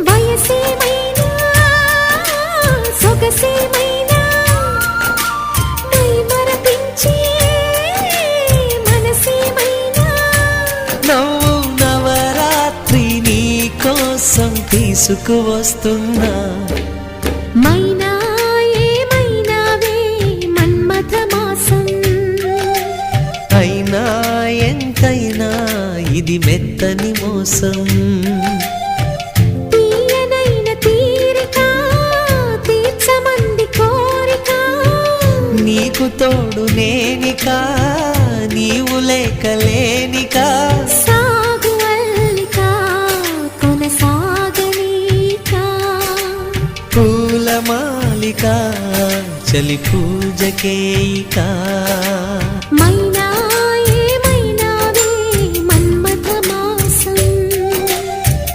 వయసేమైనా సొగసేమైనా మరపించే మనసేమైనా నవ్వు నవరాత్రి నీ కోసం తీసుకువస్తున్నా మైనా ఏమైనావే మన్మథ మాసం అయినా ఎంతైనా ఇది మెత్తని మోసం తీయనైన తీరిక తీర్చమంది కోరిక నీకు తోడు నేనిక నీవు లేకలేనిక సాగు అల్లిక కొనసాగనీక పూల మాలిక చలి పూజకేయిక